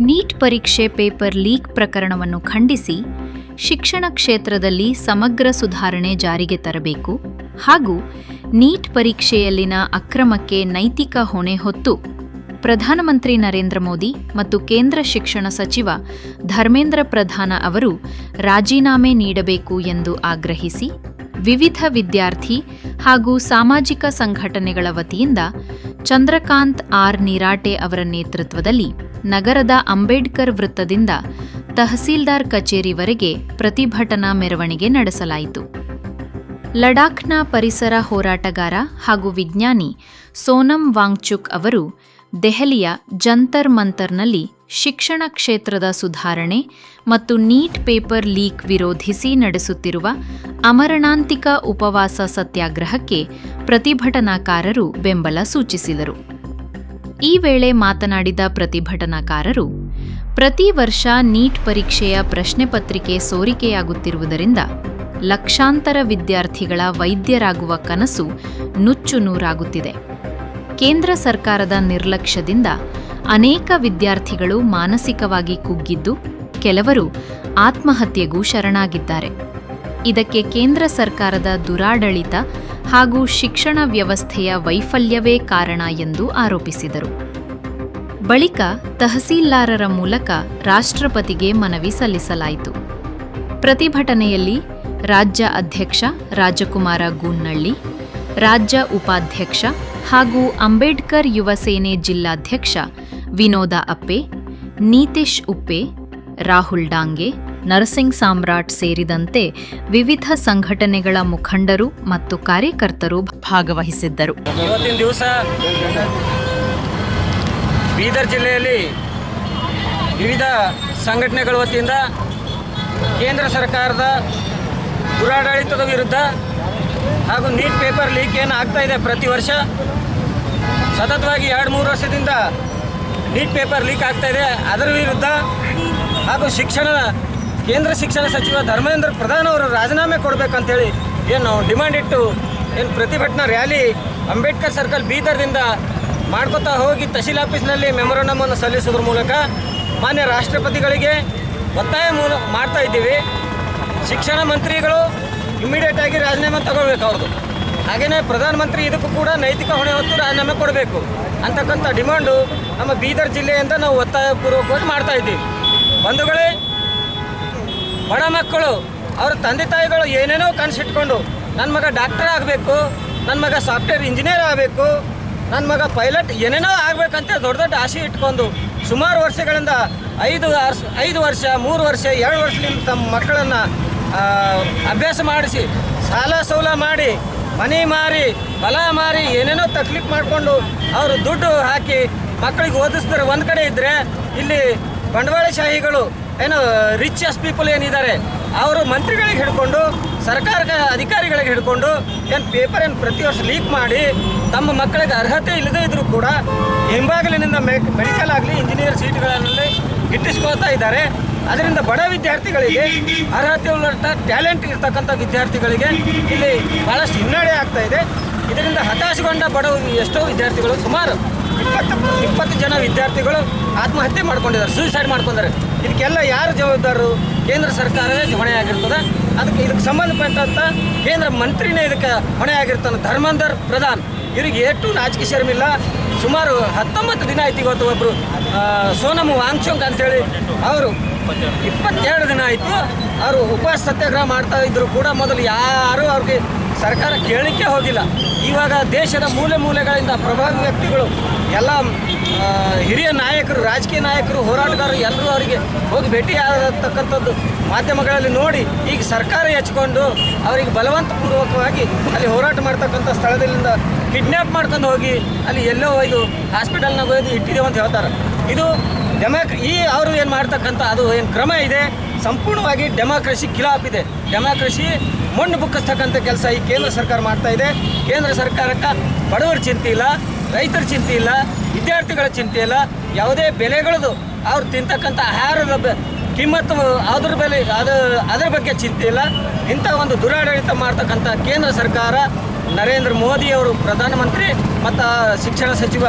Neat ಪರೀಕ್ಷೆ paper leak ಪ್ರಕರಣವನ್ನು ಖಂಡಿಸಿ ಶಿಕ್ಷಣ ಕ್ಷೇತ್ರದಲ್ಲಿ ಸಮಗ್ರ ಸುಧಾರಣೆ ಜಾರಿಗೆ ತರಬೇಕು ಹಾಗೂ ನೀಟ್ ಪರೀಕ್ಷೆಯಲ್ಲಿನ ಅಕ್ರಮಕ್ಕೆ ನೈತಿಕ ಹೊಣೆ ಹೊತ್ತು ಪ್ರಧಾನಮಂತ್ರಿ ನರೇಂದ್ರ ಮೋದಿ ಮತ್ತು ಕೇಂದ್ರ ಶಿಕ್ಷಣ ಸಚಿವ ಧರ್ಮೇಂದ್ರ ಪ್ರಧಾನ ಅವರು ರಾಜೀನಾಮೆ ನೀಡಬೇಕು ಎಂದು ಆಗ್ರಹಿಸಿ ವಿವಿಧ ವಿದ್ಯಾರ್ಥಿ ಹಾಗೂ ಸಾಮಾಜಿಕ ಸಂಘಟನೆಗಳ ವತಿಯಿಂದ ಚಂದ್ರಕಾಂತ್ ಆರ್ ನಿರಾಟೆ ಅವರ ನೇತೃತ್ವದಲ್ಲಿ ನಗರದ ಅಂಬೇಡ್ಕರ್ ವೃತ್ತದಿಂದ ತಹಸೀಲ್ದಾರ್ ಕಚೇರಿವರೆಗೆ ಪ್ರತಿಭಟನಾ ಮೆರವಣಿಗೆ ನಡೆಸಲಾಯಿತು. ಲಡಾಖ್ನ ಪರಿಸರ ಹೋರಾಟಗಾರ ಹಾಗೂ ವಿಜ್ಞಾನಿ ಸೋನಮ್ ವಾಂಗ್ಚುಕ್ ಅವರು ದೆಹಲಿಯ ಜಂತರ್ ಮಂತರ್ನಲ್ಲಿ ಶಿಕ್ಷಣ ಕ್ಷೇತ್ರದ ಸುಧಾರಣೆ ಮತ್ತು ನೀಟ್ ಪೇಪರ್ ಲೀಕ್ ವಿರೋಧಿಸಿ ನಡೆಸುತ್ತಿರುವ ಅಮರಣಾಂತಿಕ ಉಪವಾಸ ಸತ್ಯಾಗ್ರಹಕ್ಕೆ ಪ್ರತಿಭಟನಾಕಾರರು ಬೆಂಬಲ ಸೂಚಿಸಿದರು. ಈ ವೇಳೆ ಮಾತನಾಡಿದ ಪ್ರತಿಭಟನಾಕಾರರು, ಪ್ರತಿ ವರ್ಷ ನೀಟ್ ಪರೀಕ್ಷೆಯ ಪ್ರಶ್ನೆ ಪತ್ರಿಕೆ ಸೋರಿಕೆಯಾಗುತ್ತಿರುವುದರಿಂದ ಲಕ್ಷಾಂತರ ವಿದ್ಯಾರ್ಥಿಗಳ ವೈದ್ಯರಾಗುವ ಕನಸು ನುಚ್ಚು ನೂರಾಗುತ್ತಿದೆ. ಕೇಂದ್ರ ಸರ್ಕಾರದ ನಿರ್ಲಕ್ಷ್ಯದಿಂದ ಅನೇಕ ವಿದ್ಯಾರ್ಥಿಗಳು ಮಾನಸಿಕವಾಗಿ ಕುಗ್ಗಿದ್ದು, ಕೆಲವರು ಆತ್ಮಹತ್ಯೆಗೂ ಶರಣಾಗಿದ್ದಾರೆ. ಇದಕ್ಕೆ ಕೇಂದ್ರ ಸರ್ಕಾರದ ದುರಾಡಳಿತ ಹಾಗೂ ಶಿಕ್ಷಣ ವ್ಯವಸ್ಥೆಯ ವೈಫಲ್ಯವೇ ಕಾರಣ ಎಂದು ಆರೋಪಿಸಿದರು. ಬಳಿಕ ತಹಸೀಲ್ದಾರರ ಮೂಲಕ ರಾಷ್ಟ್ರಪತಿಗೆ ಮನವಿ ಸಲ್ಲಿಸಲಾಯಿತು. ಪ್ರತಿಭಟನೆಯಲ್ಲಿ ರಾಜ್ಯ ಅಧ್ಯಕ್ಷ ರಾಜಕುಮಾರ ಗೂನ್ನಳ್ಳಿ, ರಾಜ್ಯ ಉಪಾಧ್ಯಕ್ಷ ಹಾಗೂ ಅಂಬೇಡ್ಕರ್ ಯುವ ಸೇನೆ ಜಿಲ್ಲಾಧ್ಯಕ್ಷ ವಿನೋದ ಅಪ್ಪೆ, ನೀತಿಶ್ ಉಪ್ಪೆ, ರಾಹುಲ್ ಡಾಂಗೆ, ನರಸಿಂಗ್ ಸಾಮ್ರಾಟ್ ಸೇರಿದಂತೆ ವಿವಿಧ ಸಂಘಟನೆಗಳ ಮುಖಂಡರು ಮತ್ತು ಕಾರ್ಯಕರ್ತರು ಭಾಗವಹಿಸಿದ್ದರು. ಇವತ್ತಿನ ದಿವಸ ಬೀದರ್ ಜಿಲ್ಲೆಯಲ್ಲಿ ವಿವಿಧ ಸಂಘಟನೆಗಳ ವತಿಯಿಂದ ಕೇಂದ್ರ ಸರ್ಕಾರದ ದುರಾಡಳಿತದ ವಿರುದ್ಧ ಹಾಗೂ ನೀಟ್ ಪೇಪರ್ ಲೀಕ್ ಏನು ಆಗ್ತಾ ಇದೆ, ಪ್ರತಿ ವರ್ಷ ಸತತವಾಗಿ 2-3 ವರ್ಷದಿಂದ ನೀಟ್ ಪೇಪರ್ ಲೀಕ್ ಆಗ್ತಾ ಇದೆ, ಅದರ ವಿರುದ್ಧ ಹಾಗೂ ಕೇಂದ್ರ ಶಿಕ್ಷಣ ಸಚಿವ ಧರ್ಮೇಂದ್ರ ಪ್ರಧಾನ್ ಅವರು ರಾಜೀನಾಮೆ ಕೊಡಬೇಕಂತೇಳಿ ಏನು ಡಿಮ್ಯಾಂಡ್ ಇಟ್ಟು ಏನು ಪ್ರತಿಭಟನಾ ರ್ಯಾಲಿ ಅಂಬೇಡ್ಕರ್ ಸರ್ಕಲ್ ಬೀದರ್ದಿಂದ ಮಾಡ್ಕೊತಾ ಹೋಗಿ ತಹಸೀಲ್ ಆಫೀಸ್ನಲ್ಲಿ ಮೆಮೊರಂಡಮನ್ನು ಸಲ್ಲಿಸೋದ್ರ ಮೂಲಕ ಮಾನ್ಯ ರಾಷ್ಟ್ರಪತಿಗಳಿಗೆ ಒತ್ತಾಯ ಮಾಡ್ತಾ ಇದ್ದೀವಿ. ಶಿಕ್ಷಣ ಮಂತ್ರಿಗಳು ಇಮ್ಮಿಡಿಯೇಟಾಗಿ ರಾಜೀನಾಮೆ ತಗೊಳ್ಬೇಕು ಅವ್ರದ್ದು. ಹಾಗೆಯೇ ಪ್ರಧಾನಮಂತ್ರಿ ಇದಕ್ಕೂ ಕೂಡ ನೈತಿಕ ಹೊಣೆ ಹೊತ್ತು ರಾಜೀನಾಮೆ ಕೊಡಬೇಕು ಅಂತಕ್ಕಂಥ ಡಿಮಾಂಡು ನಮ್ಮ ಬೀದರ್ ಜಿಲ್ಲೆಯಿಂದ ನಾವು ಒತ್ತಾಯಪೂರ್ವಕವಾಗಿ ಮಾಡ್ತಾ ಇದ್ದೀವಿ. ಬಂಧುಗಳೇ, ಬಡ ಮಕ್ಕಳು ಅವ್ರ ತಂದೆ ತಾಯಿಗಳು ಏನೇನೋ ಕನಸಿಟ್ಕೊಂಡು ನನ್ನ ಮಗ ಡಾಕ್ಟರ್ ಆಗಬೇಕು, ನನ್ನ ಮಗ ಸಾಫ್ಟ್ವೇರ್ ಇಂಜಿನಿಯರ್ ಆಗಬೇಕು, ನನ್ನ ಮಗ ಪೈಲಟ್ ಏನೇನೋ ಆಗಬೇಕಂತ ದೊಡ್ಡ ದೊಡ್ಡ ಆಸೆ ಇಟ್ಕೊಂಡು ಸುಮಾರು ವರ್ಷಗಳಿಂದ 5 ವರ್ಷ 3 ವರ್ಷ 2 ವರ್ಷದಿಂದ ತಮ್ಮ ಮಕ್ಕಳನ್ನು ಅಭ್ಯಾಸ ಮಾಡಿಸಿ ಸಾಲ ಸೌಲ ಮಾಡಿ ಮನೆ ಮಾರಿ ಹೊಲ ಮಾರಿ ಏನೇನೋ ತಕ್ಲೀಫ್ ಮಾಡಿಕೊಂಡು ಅವರು ದುಡ್ಡು ಹಾಕಿ ಮಕ್ಕಳಿಗೆ ಓದಿಸಿದ್ರೆ ಒಂದು ಕಡೆ ಇದ್ದರೆ, ಇಲ್ಲಿ ಬಂಡವಾಳಶಾಹಿಗಳು ಏನು ರಿಚೆಸ್ಟ್ ಪೀಪಲ್ ಏನಿದ್ದಾರೆ ಅವರು ಮಂತ್ರಿಗಳಿಗೆ ಹಿಡ್ಕೊಂಡು ಸರ್ಕಾರದ ಅಧಿಕಾರಿಗಳಿಗೆ ಹಿಡ್ಕೊಂಡು ಪೇಪರ್ ಪ್ರತಿ ವರ್ಷ ಲೀಕ್ ಮಾಡಿ ತಮ್ಮ ಮಕ್ಕಳಿಗೆ ಅರ್ಹತೆ ಇಲ್ಲದೇ ಇದ್ದರೂ ಕೂಡ ಹಿಂಬಾಗಿಲಿನಿಂದ ಮೆಡಿಕಲ್ ಆಗಲಿ ಇಂಜಿನಿಯರ್ ಸೀಟ್ಗಳಲ್ಲಿ ಗಿಟ್ಟಿಸ್ಕೊಳ್ತಾ ಇದ್ದಾರೆ. ಅದರಿಂದ ಬಡ ವಿದ್ಯಾರ್ಥಿಗಳಿಗೆ, ಅರ್ಹತೆ ಉಳ್ಳ ಟ್ಯಾಲೆಂಟ್ ಇರ್ತಕ್ಕಂಥ ವಿದ್ಯಾರ್ಥಿಗಳಿಗೆ ಇಲ್ಲಿ ಭಾಳಷ್ಟು ಹಿನ್ನಡೆ ಆಗ್ತಾ ಇದೆ. ಇದರಿಂದ ಹತಾಶಗೊಂಡ ಎಷ್ಟೋ ವಿದ್ಯಾರ್ಥಿಗಳು, ಸುಮಾರು 20 ಜನ ವಿದ್ಯಾರ್ಥಿಗಳು ಆತ್ಮಹತ್ಯೆ ಮಾಡ್ಕೊಂಡಿದ್ದಾರೆ, ಸೂಸೈಡ್ ಮಾಡ್ಕೊಂಡಿದ್ದಾರೆ. ಇದಕ್ಕೆಲ್ಲ ಯಾರು ಜವಾಬ್ದಾರರು? ಕೇಂದ್ರ ಸರ್ಕಾರವೇ ಹೊಣೆಯಾಗಿರ್ತದೆ. ಇದಕ್ಕೆ ಸಂಬಂಧಪಟ್ಟಂಥ ಕೇಂದ್ರ ಮಂತ್ರಿನೇ ಇದಕ್ಕೆ ಹೊಣೆಯಾಗಿರ್ತಾನೆ, ಧರ್ಮೇಂದ್ರ ಪ್ರಧಾನ್. ಇವ್ರಿಗೆ ಎಷ್ಟು ನಾಚಿಕೆ ಶರ್ಮಿಲ್ಲ. ಸುಮಾರು 19 ದಿನ ಆಯ್ತು. ಇವತ್ತು ಒಬ್ಬರು ಸೋನಮ್ ವಾಂಗ್ಚುಕ್ ಅಂತೇಳಿ ಅವರು 22 ದಿನ ಆಯಿತು ಅವರು ಉಪವಾಸ ಸತ್ಯಾಗ್ರಹ ಮಾಡ್ತಾ ಇದ್ರು ಕೂಡ ಮೊದಲು ಯಾರೂ ಅವ್ರಿಗೆ ಸರ್ಕಾರ ಕೇಳಲಿಕ್ಕೆ ಹೋಗಿಲ್ಲ. ಇವಾಗ ದೇಶದ ಮೂಲೆ ಮೂಲೆಗಳಿಂದ ಪ್ರಭಾವಿ ವ್ಯಕ್ತಿಗಳು, ಎಲ್ಲ ಹಿರಿಯ ನಾಯಕರು, ರಾಜಕೀಯ ನಾಯಕರು, ಹೋರಾಟಗಾರರು ಎಲ್ಲರೂ ಅವರಿಗೆ ಹೋಗಿ ಭೇಟಿಯಾಗತಕ್ಕಂಥದ್ದು ಮಾಧ್ಯಮಗಳಲ್ಲಿ ನೋಡಿ ಈಗ ಸರ್ಕಾರ ಹೆಚ್ಕೊಂಡು ಅವರಿಗೆ ಬಲವಂತಪೂರ್ವಕವಾಗಿ ಅಲ್ಲಿ ಹೋರಾಟ ಮಾಡ್ತಕ್ಕಂಥ ಸ್ಥಳದಿಂದ ಕಿಡ್ನ್ಯಾಪ್ ಮಾಡ್ಕೊಂಡು ಹೋಗಿ ಅಲ್ಲಿ ಎಲ್ಲೋ ಒಯ್ದು ಹಾಸ್ಪಿಟಲ್ನಾಗ ಒಯ್ದು ಇಟ್ಟಿದ್ದೇವೆ ಅಂತ ಹೇಳ್ತಾರೆ. ಇದು ಅವರು ಏನು ಮಾಡ್ತಕ್ಕಂಥ ಅದು ಏನು ಕ್ರಮ ಇದೆ, ಸಂಪೂರ್ಣವಾಗಿ ಡೆಮಾಕ್ರಸಿ ಖಿಲಾಫ್ ಇದೆ. ಡೆಮಾಕ್ರಸಿ ಮಣ್ಣು ಬುಕ್ಕಿಸ್ತಕ್ಕಂಥ ಕೆಲಸ ಈ ಕೇಂದ್ರ ಸರ್ಕಾರ ಮಾಡ್ತಾ ಇದೆ. ಕೇಂದ್ರ ಸರ್ಕಾರಕ್ಕೆ ಬಡವರ ಚಿಂತೆ ಇಲ್ಲ, ರೈತರ ಚಿಂತೆ ಇಲ್ಲ, ವಿದ್ಯಾರ್ಥಿಗಳ ಚಿಂತೆ ಇಲ್ಲ, ಯಾವುದೇ ಬೆಲೆಗಳದು ಅವ್ರು ತಿಂತಕ್ಕಂಥ ಆಹಾರದ ಕಿಮ್ಮತ್ತು ಅದರ ಬಗ್ಗೆ ಚಿಂತೆ ಇಲ್ಲ. ಇಂಥ ಒಂದು ದುರಾಡಳಿತ ಮಾಡ್ತಕ್ಕಂಥ ಕೇಂದ್ರ ಸರ್ಕಾರ, ನರೇಂದ್ರ ಮೋದಿ ಅವರು ಪ್ರಧಾನಮಂತ್ರಿ ಮತ್ತು ಶಿಕ್ಷಣ ಸಚಿವ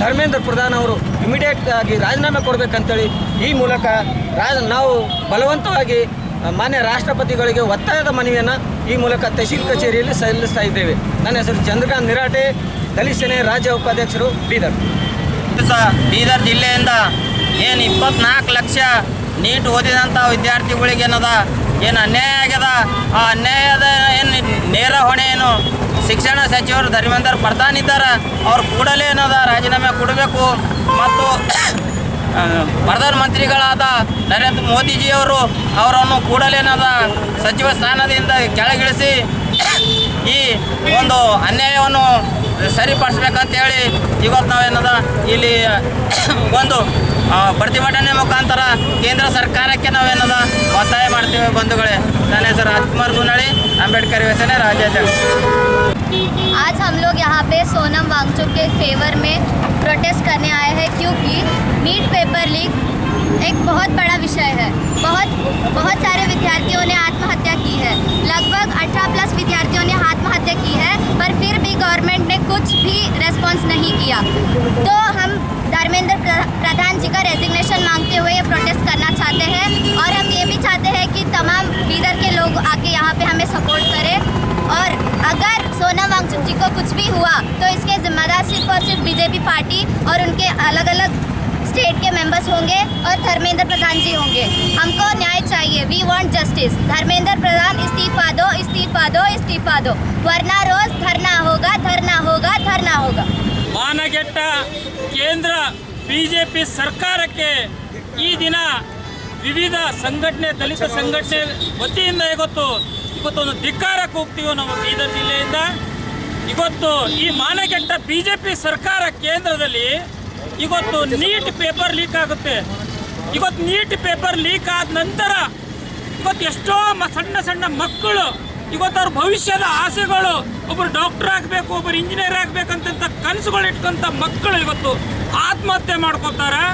ಧರ್ಮೇಂದ್ರ ಪ್ರಧಾನ್ ಅವರು ಇಮಿಡಿಯೇಟ್ ಆಗಿ ರಾಜೀನಾಮೆ ಕೊಡಬೇಕಂತೇಳಿ ಈ ಮೂಲಕ ನಾವು ಬಲವಂತವಾಗಿ ಮಾನ್ಯ ರಾಷ್ಟ್ರಪತಿಗಳಿಗೆ ಒತ್ತಾಯದ ಮನವಿಯನ್ನು ಈ ಮೂಲಕ ತಹಸೀಲ್ ಕಚೇರಿಯಲ್ಲಿ ಸಲ್ಲಿಸ್ತಾ ಇದ್ದೇವೆ. ನನ್ನ ಹೆಸರು ಚಂದ್ರಕಾಂತ್ ನಿರಾಟೆ, ದಲಿತ ಸೇನೆ ರಾಜ್ಯ ಉಪಾಧ್ಯಕ್ಷರು, ಬೀದರ್. ಬೀದರ್ ಜಿಲ್ಲೆಯಿಂದ ಏನು 24 ಲಕ್ಷ ನೀಟ್ ಓದಿದಂಥ ವಿದ್ಯಾರ್ಥಿಗಳಿಗೆ ಏನು ಅನ್ಯಾಯ ಆಗ್ಯದ, ಆ ಅನ್ಯಾಯದ ಏನು ನೇರ ಹೊಣೆ ಏನು ಶಿಕ್ಷಣ ಸಚಿವರು ಧರ್ಮೇಂದ್ರ ಪ್ರಧಾನ್ ಇದ್ದಾರೆ, ಅವ್ರು ಕೂಡಲೇ ರಾಜೀನಾಮೆ ಕೊಡಬೇಕು. ಮತ್ತು ಪ್ರಧಾನಮಂತ್ರಿಗಳಾದ ನರೇಂದ್ರ ಮೋದಿಜಿಯವರು ಅವರನ್ನು ಕೂಡಲೇ ಸಚಿವ ಸ್ಥಾನದಿಂದ ಕೆಳಗಿಳಿಸಿ ಈ ಒಂದು ಅನ್ಯಾಯವನ್ನು ಸರಿಪಡಿಸ್ಬೇಕಂತೇಳಿ ಇವತ್ತು ಇಲ್ಲಿ ಒಂದು ಪ್ರತಿಭಟನೆ ಮುಖಾಂತರ ಕೇಂದ್ರ ಸರ್ಕಾರಕ್ಕೆ ಒತ್ತಾಯ ಮಾಡ್ತೀವಿ ಬಂಧುಗಳೇ. ನನ್ನ ಹೆಸರು ರಾಜ್ಕುಮಾರ್ ಗುನಳಿ, ಅಂಬೇಡ್ಕರ್ ಯುವ ಸೇನೆ राज्याध्यक्ष। आज हम लोग यहाँ पे सोनम वांगचुक के फेवर में प्रोटेस्ट करने आए हैं, क्योंकि नीट पेपर लीक एक बहुत बड़ा विषय है। बहुत सारे विद्यार्थियों ने आत्महत्या की है, लगभग 18+ विद्यार्थियों ने आत्महत्या की है, पर फिर भी गवर्नमेंट ने कुछ भी रेस्पॉन्स नहीं किया। तो हम धर्मेंद्र प्रधान जी का रेजिग्नेशन मांगते हुए ये प्रोटेस्ट करना चाहते हैं, और हम ये भी चाहते हैं कि तमाम बीदर के लोग आके यहाँ पे हमें सपोर्ट करें। और अगर सोनम वांगचुक जी को कुछ भी हुआ तो इसके जिम्मेदार सिर्फ और सिर्फ बीजेपी पार्टी और उनके अलग अलग स्टेट के मेंबर्स होंगे और धर्मेंद्र प्रधान जी होंगे। हमको न्याय चाहिए, we want justice. Dharmendra Pradhan इस्तीफा दो, इस्तीफा दो, इस्तीफा दो, वरना रोज धरना होगा, धरना होगा, धरना होगा। ಮಾನಗೆಟ್ಟ ಕೇಂದ್ರ ಬಿಜೆಪಿ ಸರ್ಕಾರಕ್ಕೆ ಈ ದಿನ ವಿವಿಧ ಸಂಘಟನೆ, ದಲಿತ ಸಂಘಟನೆ ವತಿಯಿಂದ ಇವತ್ತು ಒಂದು ಧಿಕ್ಕಾರ ಕೂಗ್ತೀವಿ ನಾವು ಬೀದರ್ ಜಿಲ್ಲೆಯಿಂದ. ಇವತ್ತು ಈ ಮಾನಗೆಟ್ಟ ಬಿಜೆಪಿ ಸರ್ಕಾರ ಕೇಂದ್ರದಲ್ಲಿ ಇವತ್ತು ನೀಟ್ ಪೇಪರ್ ಲೀಕ್ ಆಗುತ್ತೆ. ಇವತ್ತು ನೀಟ್ ಪೇಪರ್ ಲೀಕ್ ಆದ ನಂತರ ಇವತ್ತು ಎಷ್ಟೋ ಸಣ್ಣ ಸಣ್ಣ ಮಕ್ಕಳು ಇವತ್ತು ಅವ್ರ ಭವಿಷ್ಯದ ಆಸೆಗಳು, ಒಬ್ಬರು ಡಾಕ್ಟರ್ ಆಗಬೇಕು, ಒಬ್ಬರು ಇಂಜಿನಿಯರ್ ಆಗಬೇಕಂತ ಕನಸುಗಳು ಇಟ್ಕೊಂತ ಮಕ್ಕಳು ಇವತ್ತು ಆತ್ಮಹತ್ಯೆ ಮಾಡ್ಕೋತಾರೆ.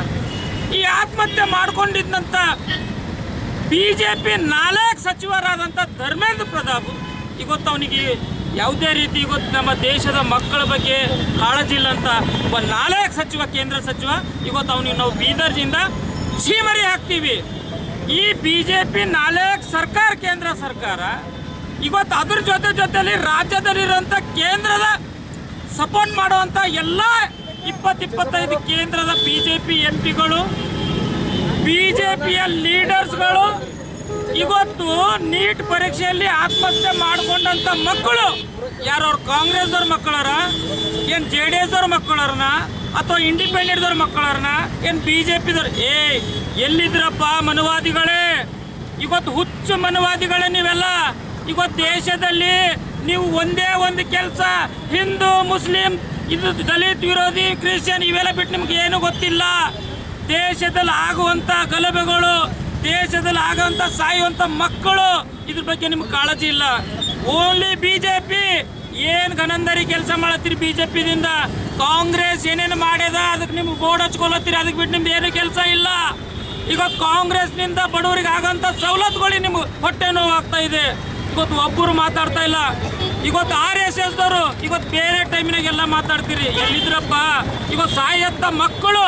ಈ ಆತ್ಮಹತ್ಯೆ ಮಾಡ್ಕೊಂಡಿದ್ದಂಥ BJP 4 ಸಚಿವರಾದಂಥ ಧರ್ಮೇಂದ್ರ ಪ್ರಧಾನ್ ಇವತ್ತು ಅವನಿಗೆ ಯಾವುದೇ ರೀತಿ ಇವತ್ತು ನಮ್ಮ ದೇಶದ ಮಕ್ಕಳ ಬಗ್ಗೆ ಕಾಳಜಿ ಇಲ್ಲ ಅಂತ ಒಬ್ಬ 4 ಸಚಿವ, ಕೇಂದ್ರ ಸಚಿವ, ಇವತ್ತು ಅವನಿಗೆ ನಾವು ಬೀದರ್ಜಿಂದ ಛೀಮರಿ ಹಾಕ್ತೀವಿ. ಈ BJP 4 ಸರ್ಕಾರ, ಕೇಂದ್ರ ಸರ್ಕಾರ ಇವತ್ತು ಅದ್ರ ಜೊತೆಲಿ ರಾಜ್ಯದಲ್ಲಿರುವಂಥ ಕೇಂದ್ರದ ಸಪೋರ್ಟ್ ಮಾಡುವಂಥ ಎಲ್ಲ 20-25 ಕೇಂದ್ರದ BJP MPಗಳು, BJPಯ ಲೀಡರ್ಸ್ಗಳು ಇವತ್ತು ನೀಟ್ ಪರೀಕ್ಷೆಯಲ್ಲಿ ಆತ್ಮಹತ್ಯೆ ಮಾಡಿಕೊಂಡಂಥ ಮಕ್ಕಳು ಯಾರು, ಅವ್ರು ಕಾಂಗ್ರೆಸ್ದವ್ರ ಮಕ್ಕಳಾರ, ಏನು JDS ಅವ್ರ ಮಕ್ಕಳಾರನ, ಅಥವಾ ಇಂಡಿಪೆಂಡೆಂಟ್ದವ್ರ ಮಕ್ಕಳಾರನ, ಏನು BJPದವ್ರು? ಎಲ್ಲಿದ್ರಪ್ಪ ಮನವಾದಿಗಳೇ? ಇವತ್ತು ಹುಚ್ಚು ಮನವಾದಿಗಳೇ ನೀವೆಲ್ಲ. ಇವತ್ತು ದೇಶದಲ್ಲಿ ನೀವು ಒಂದೇ ಒಂದು ಕೆಲಸ, ಹಿಂದೂ ಮುಸ್ಲಿಂ, ಇದು ದಲಿತ ವಿರೋಧಿ, ಕ್ರಿಶ್ಚಿಯನ್ ಇವೆಲ್ಲ ಬಿಟ್ಟು ನಿಮ್ಗೆ ಏನೂ ಗೊತ್ತಿಲ್ಲ. ದೇಶದಲ್ಲಿ ಆಗುವಂಥ ಗಲಭೆಗಳು, ದೇಶದಲ್ಲಿ ಆಗುವಂಥ ಸಾಯುವಂಥ ಮಕ್ಕಳು, ಇದ್ರ ಬಗ್ಗೆ ನಿಮ್ಗೆ ಕಾಳಜಿ ಇಲ್ಲ. ಓನ್ಲಿ BJP ಏನು ಗನಂದರಿ ಕೆಲಸ ಮಾಡತ್ತೀರಿ BJPದಿಂದ. ಕಾಂಗ್ರೆಸ್ ಏನೇನು ಮಾಡ್ಯದ ಅದಕ್ಕೆ ನಿಮ್ಗೆ ಬೋರ್ಡ್ ಹಚ್ಕೊಳತ್ತೀರಿ, ಅದಕ್ಕೆ ಬಿಟ್ಟು ನಿಮ್ದು ಏನು ಕೆಲಸ ಇಲ್ಲ. ಇವತ್ತು ಕಾಂಗ್ರೆಸ್ನಿಂದ ಬಡವರಿಗೆ ಆಗೋಂಥ ಸವಲತ್ತುಗಳು ನಿಮ್ಗೆ ಹೊಟ್ಟೆ ನೋವು ಆಗ್ತಾ ಇದೆ. ಇವತ್ತು ಒಬ್ಬರು ಮಾತಾಡ್ತಾ ಇಲ್ಲ. ಇವತ್ತು RSSದವರು ಇವತ್ತು ಬೇರೆ ಟೈಮಿನಾಗೆಲ್ಲ ಮಾತಾಡ್ತೀರಿ, ಎಲ್ಲಿದ್ರಪ್ಪ? ಇವತ್ತು ಸಾಯತ್ತ ಮಕ್ಕಳು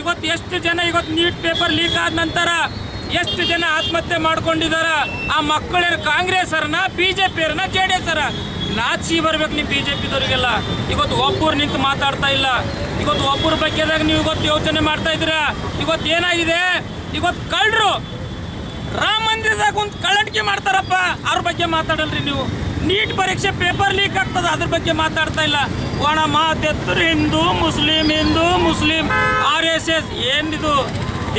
ಇವತ್ತು ಎಷ್ಟು ಜನ ಇವತ್ತು ನೀಟ್ ಪೇಪರ್ ಲೀಕ್ ಆದ ನಂತರ ಎಷ್ಟು ಜನ ಆತ್ಮಹತ್ಯೆ ಮಾಡ್ಕೊಂಡಿದಾರ? ಆ ಮಕ್ಕಳೇನು ಕಾಂಗ್ರೆಸ್ಸರನ್ನ, BJPಯರನ್ನ, JDSರ? ನಾಚಿ ಬರ್ಬೇಕು ನೀವು BJPದವ್ರಿಗೆಲ್ಲ. ಇವತ್ತು ಒಬ್ಬರು ನಿಂತು ಮಾತಾಡ್ತಾ ಇಲ್ಲ. ಇವತ್ತು ಒಬ್ಬರ ಬಗ್ಗೆದಾಗ ನೀವು ಇವತ್ತು ಯೋಚನೆ ಮಾಡ್ತಾ ಇದ್ದೀರಾ. ಇವತ್ತು ಏನಾಗಿದೆ, ಇವತ್ತು ಕಳ್ಳರು ರಾಮ ಮಂದಿರದಾಗ ಒಂದು ಕಳ್ಳಟಿಕೆ ಮಾಡ್ತಾರಪ್ಪ, ಅವ್ರ ಬಗ್ಗೆ ಮಾತಾಡಲ್ರಿ ನೀವು. ನೀಟ್ ಪರೀಕ್ಷೆ ಪೇಪರ್ ಲೀಕ್ ಆಗ್ತದೆ, ಅದ್ರ ಬಗ್ಗೆ ಮಾತಾಡ್ತಾ ಇಲ್ಲ. ಒಣ ಮಾತೆತ್ತರು ಹಿಂದೂ ಮುಸ್ಲಿಂ RSS ಏನಿದು?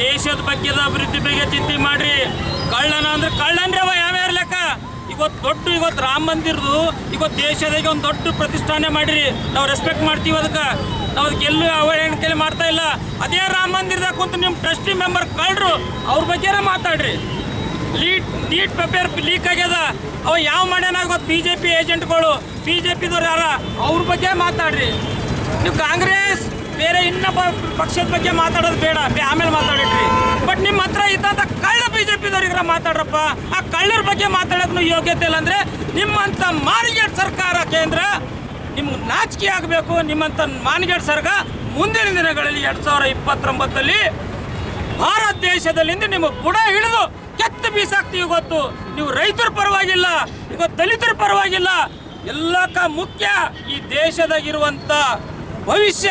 ದೇಶದ ಬಗ್ಗೆದ ಅಭಿವೃದ್ಧಿ ಬಗ್ಗೆ ಚಿಂತೆ ಮಾಡ್ರಿ. ಕಳ್ಳನ ಅಂದ್ರೆ ಕಳ್ಳನ್ರಿ ಅವ ಯಾವ್ಯಾರ ಲೆಕ್ಕ. ಇವತ್ತು ರಾಮ ಮಂದಿರದು ಇವತ್ತು ದೇಶದಾಗೆ ಒಂದು ದೊಡ್ಡ ಪ್ರತಿಷ್ಠಾನೆ ಮಾಡಿರಿ. ನಾವು ರೆಸ್ಪೆಕ್ಟ್ ಮಾಡ್ತೀವಿ ಅದಕ್ಕೆ. ನಾವು ಅದಕ್ಕೆಲ್ಲೂ ಅವಹೇಳನೆ ಮಾಡ್ತಾ ಇಲ್ಲ. ಅದೇ ರಾಮ ಮಂದಿರದಾಗ ಕುಂತು ನಿಮ್ಮ ಟ್ರಸ್ಟಿ ಮೆಂಬರ್ ಕಳ್ಳರು, ಅವ್ರ ಬಗ್ಗೆನೇ ಮಾತಾಡ್ರಿ. ನೀಟ್ ಪೇಪರ್ ಲೀಕ್ ಆಗ್ಯದ, ಅವ ಯಾವ ಮಾಡ್ಯಾನ ಗೊತ್ತು? BJP ಏಜೆಂಟ್ಗಳು, BJPದವ್ರು ಯಾರ, ಅವ್ರ ಬಗ್ಗೆ ಮಾತಾಡ್ರಿ. ನೀವು ಕಾಂಗ್ರೆಸ್ ಬೇರೆ ಇನ್ನೊಬ್ಬ ಪಕ್ಷದ ಬಗ್ಗೆ ಮಾತಾಡೋದು ಬೇಡ, ಆಮೇಲೆ ಮಾತಾಡಿಟ್ರಿ. ಬಟ್ ನಿಮ್ಮ ಹತ್ರ ಇದ್ದಂಥ ಕಳ್ಳ BJPದವ್ರಿಗಾರ ಮಾತಾಡ್ರಪ್ಪ. ಆ ಕಳ್ಳರ ಬಗ್ಗೆ ಮಾತಾಡೋಕೆ ಯೋಗ್ಯತೆ ಇಲ್ಲ ಅಂದರೆ ನಿಮ್ಮಂಥ ಮಾನಗೇಟ್ ಸರ್ಕಾರ ಕೇಂದ್ರ ನಿಮ್ಗೆ ನಾಚಿಕೆ ಆಗಬೇಕು. ನಿಮ್ಮಂಥ ಮಾನಗೇಟ್ ಸರ್ಕಾರ ಮುಂದಿನ ದಿನಗಳಲ್ಲಿ 2029 ಭಾರತ ದೇಶದಲ್ಲಿಂದ ನಿಮ್ಮ ಬುಡ ಹಿಡಿದು ಕೆತ್ತು ಬೀಸಾಕ್ತೀವಿ. ಗೊತ್ತು ನೀವು ರೈತರ ಪರವಾಗಿಲ್ಲ, ಇವತ್ತು ದಲಿತರ ಪರವಾಗಿಲ್ಲ, ಎಲ್ಲಕ್ಕ ಮುಖ್ಯ ಈ ದೇಶದಾಗಿರುವಂಥ ಭವಿಷ್ಯ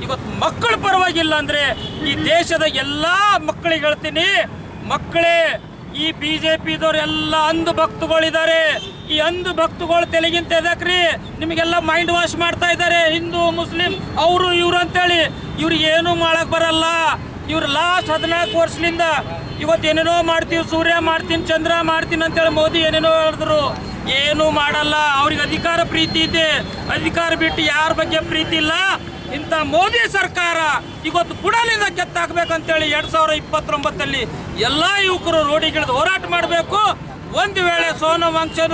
ಇವತ್ತು ಮಕ್ಕಳ ಪರವಾಗಿಲ್ಲ. ಅಂದರೆ ಈ ದೇಶದ ಎಲ್ಲ ಮಕ್ಕಳಿಗೆ ಹೇಳ್ತೀನಿ, ಮಕ್ಕಳೇ, ಈ BJPದವ್ರು ಎಲ್ಲ ಅಂಧ ಭಕ್ತಗಳಿದ್ದಾರೆ. ಈ ಅಂಧ ಭಕ್ತಗಳು ತೆಲಗಿಂತ ಎದಕ್ರಿ ನಿಮಗೆಲ್ಲ ಮೈಂಡ್ ವಾಶ್ ಮಾಡ್ತಾ ಇದ್ದಾರೆ. ಹಿಂದೂ ಮುಸ್ಲಿಂ ಅವರು ಇವರು ಅಂತೇಳಿ ಇವ್ರಿಗೆ ಏನೂ ಮಾಡಕ್ಕೆ ಬರಲ್ಲ. ಇವ್ರು ಲಾಸ್ಟ್ 14 ವರ್ಷದಿಂದ ಇವತ್ತು ಏನೇನೋ ಮಾಡ್ತೀವಿ, ಸೂರ್ಯ ಮಾಡ್ತೀನಿ, ಚಂದ್ರ ಮಾಡ್ತೀನಿ ಅಂತೇಳಿ ಮೋದಿ ಏನೇನೋ ಹೇಳಿದ್ರು. ಏನೂ ಮಾಡಲ್ಲ. ಅವ್ರಿಗೆ ಅಧಿಕಾರ ಪ್ರೀತಿ ಇದೆ, ಅಧಿಕಾರ ಬಿಟ್ಟು ಯಾರ ಬಗ್ಗೆ ಪ್ರೀತಿ ಇಲ್ಲ. ಇಂಥ ಮೋದಿ ಸರ್ಕಾರ ಇವತ್ತು ಬುಡಲಿಂದ ಕೆತ್ತಾಕ್ಬೇಕಂತೇಳಿ 2029 ಎಲ್ಲ ಯುವಕರು ರೋಡಿಗಿಳಿದು ಹೋರಾಟ ಮಾಡಬೇಕು. ಒಂದು ವೇಳೆ ಸೋನಂ ವಾಂಗ್ಚುಕ್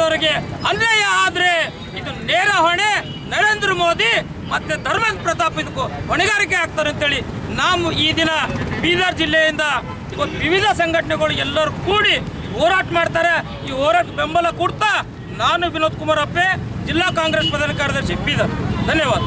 ಅನ್ಯಾಯ ಆದರೆ ಇದು ನೇರ ಹೊಣೆ ನರೇಂದ್ರ ಮೋದಿ ಮತ್ತು ಧರ್ಮೇಂದ್ರ ಪ್ರತಾಪ್ ಇದಕ್ಕೂ ಹೊಣೆಗಾರಿಕೆ ಆಗ್ತಾರೆ ಅಂತೇಳಿ ನಾವು ಈ ದಿನ ಬೀದರ್ ಜಿಲ್ಲೆಯಿಂದ ಇವತ್ತು ವಿವಿಧ ಸಂಘಟನೆಗಳು ಎಲ್ಲರೂ ಕೂಡಿ ಹೋರಾಟ ಮಾಡ್ತಾರೆ. ಈ ಹೋರಾಟ ಬೆಂಬಲ ಕೊಡ್ತಾ ನಾನು ವಿನೋದ್ ಕುಮಾರ್ ಅಪ್ಪೆ, ಜಿಲ್ಲಾ ಕಾಂಗ್ರೆಸ್ ಪ್ರಧಾನ ಕಾರ್ಯದರ್ಶಿ ಬೀದರ್. ಧನ್ಯವಾದ.